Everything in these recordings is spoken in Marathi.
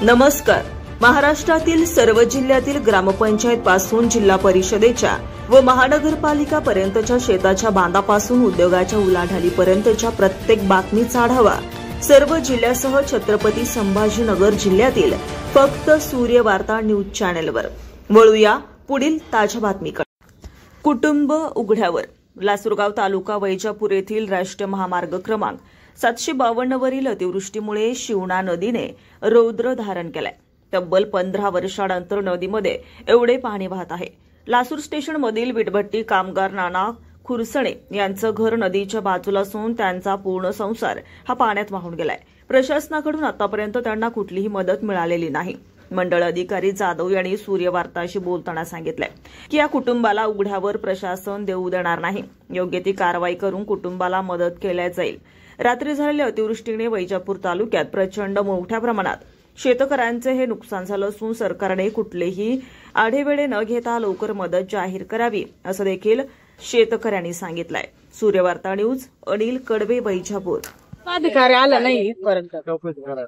नमस्कार. महाराष्ट्रातील सर्व जिल्ह्यातील ग्रामपंचायत पासून जिल्हा परिषदेच्या व महानगरपालिका पर्यंतच्या शेताच्या बांधापासून उद्योगाच्या उलाढालीपर्यंतच्या प्रत्येक बातमीचा आढावा सर्व जिल्ह्यासह छत्रपती संभाजीनगर जिल्ह्यातील फक्त सूर्य वार्ता न्यूज चॅनेलवर. वळूया पुढील ताज्या बातमीकडे. कुटुंब उघड्यावर. लासूरगाव तालुका वैजापूर येथील राष्ट्रीय महामार्ग क्रमांक 752 वरील अतिवृष्टीमुळे शिवणा नदीने रौद्र धारण केलंय. तब्बल 15 वर्षांनंतर नदीमध्ये एवढे पाणी वाहत आहे. लासूर स्टेशनमधील वीटभट्टी कामगार नाना खुरसणे यांचं घर नदीच्या बाजूला असून त्यांचा पूर्ण संसार हा पाण्यात वाहून गेलाय. प्रशासनाकडून आतापर्यंत त्यांना कुठलीही मदत मिळालेली नाही. मंडळ अधिकारी जाधव यांनी सूर्यवार्ताशी बोलताना सांगितलंय की या कुटुंबाला उघड्यावर प्रशासन देऊ देणार नाही. योग्य ती कारवाई करून कुटुंबाला मदत केली जाईल. रात्री झालेल्या अतिवृष्टीने वैजापूर तालुक्यात प्रचंड मोठ्या प्रमाणात शेतकऱ्यांचे हे नुकसान झालं असून सरकारने कुठलेही आढेवेढे न घेता लवकर मदत जाहीर करावी असं देखील शेतकऱ्यांनी सांगितलंय. सूर्यवार्ता न्यूज अनिल कडवे, वैजापूर. अधिकारी आला नाही पर्यंत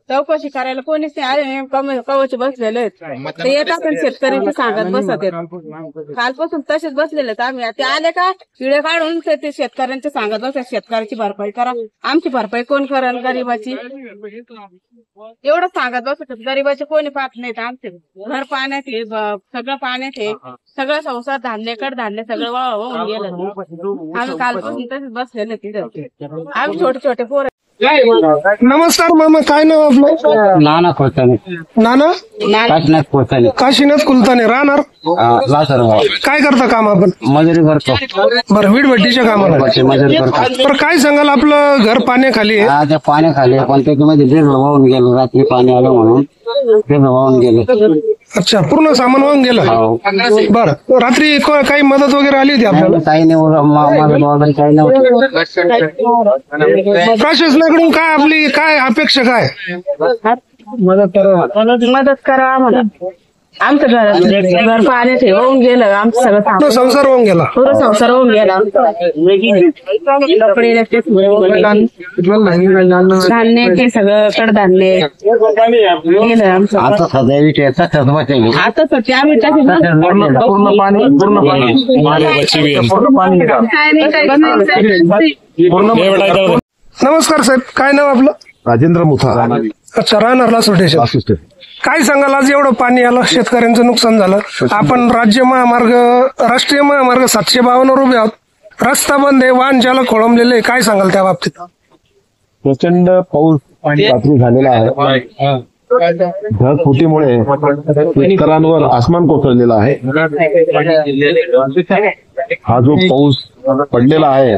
चौकशी करायला कोणीच नाही आले. कवच बसलेले येतात शेतकऱ्यांचे सांगत बसत कालपासून तसेच बसलेले आम्ही. ते आले का किडे काढून ते शेतकऱ्यांचे सांगत बसत शेतकऱ्याची भरपाई करा. आमची भरपाई कोण करेल गरीबाची एवढं सांगत बसत. गरीबाचे कोणी पाहत नाहीत. आमचे घर पाण्यात आहे, सगळं पाण्यात आहे. सगळं संसार धान्यकड धान्य सगळं वाहून गेलं. आम्ही कालपासून तसेच बसलेले तिथे. आम्ही छोटे छोटे पोरं. नमस्कार मामा, काय नाव आपलं? नाना खोताने. नाना काशीनाथ खोताने. काशीनाथ कुलताने. राहणार लासरगाव. काय करता काम आपण? मजुरी करतो. बरं, वीटभट्टीच्या कामाला. मजुरी करतो. बरं, काय सांगाल? आपलं घर पाण्याखाली आहे. हा, ते पाण्याखाली पण त्याच्यामध्ये दीर्घ वाहून गेलं. रात्री पाणी आलं म्हणून दीर्घ वाहून गेलं. अच्छा, पूर्ण सामान वाहून गेलं. बरं, रात्री काही मदत वगैरे आली होती आपल्याला? काही नाही मदत वगैरे काही नव्हतं. प्रशासनाकडून काय आपली काय अपेक्षा काय? मदत करा आम्हाला. आमचं घर पाण्यात होऊन गेलं. आमचं सगळं संसार होऊन गेला. पूर्ण संसार होऊन गेला. कपडे धान्य ते सगळं कडधान्य गेलं आमचं. आता सध्या विचारता आता सध्या आम्ही पूर्ण पाणी नमस्कार साहेब, काय नाव आपलं? राजेंद्र मुथा. अच्छा, राहणार लासूर स्टेशन. काय सांगाल? आज एवढं पाणी आलं, शेतकऱ्यांचं नुकसान झालं. आपण राष्ट्रीय महामार्ग 752 वर उभे आहोत. रस्ता बंद आहे, वाहन चालक खोळंबलेले. काय सांगाल त्या बाबतीत? प्रचंड पाऊस रात्री झालेला आहे. ढगफुटीमुळे शेतकऱ्यांवर आसमान कोसळलेलं आहे. हा जो पाऊस पडलेला आहे,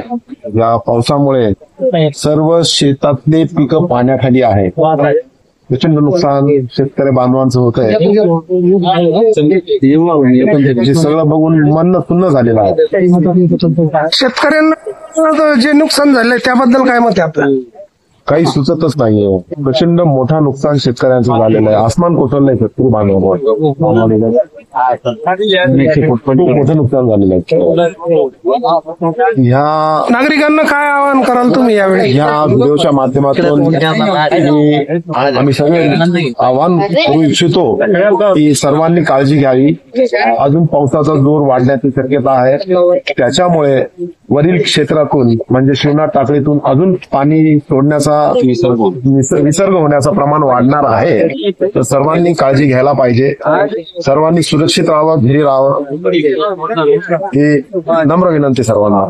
या पावसामुळे सर्व शेतातले पिकं पाण्याखाली आहे. प्रचंड नुकसान शेतकरी बांधवांचं होत आहे. जे सगळं बघून मन सुन्न झालेलं आहे. शेतकऱ्यांना जे नुकसान झालंय त्याबद्दल काय मत आहे आपलं? काही सुचतच नाहीये. प्रचंड मोठा नुकसान शेतकऱ्यांचं झालेलं आहे. आसमान कोसळलंय शेतकरी बांधवांवर. मोठं नुकसान झालेलं आहे. ह्या नागरिकांना काय आवाहन कराल तुम्ही यावेळी? ह्या व्हिडिओच्या माध्यमातून आम्ही सगळे आवाहन करू इच्छितो की सर्वांनी काळजी घ्यावी. अजून पावसाचा जोर वाढण्याची शक्यता आहे. त्याच्यामुळे वरील क्षेत्रातून म्हणजे शिवना टाकळीतून अजून पाणी सोडण्याचा विसर्ग होण्याचं प्रमाण वाढणार आहे. तर सर्वांनी काळजी घ्यायला पाहिजे. सर्वांनी सुरक्षित राहावं, धीर राहावं, ही नम्र विनंती सर्वांना.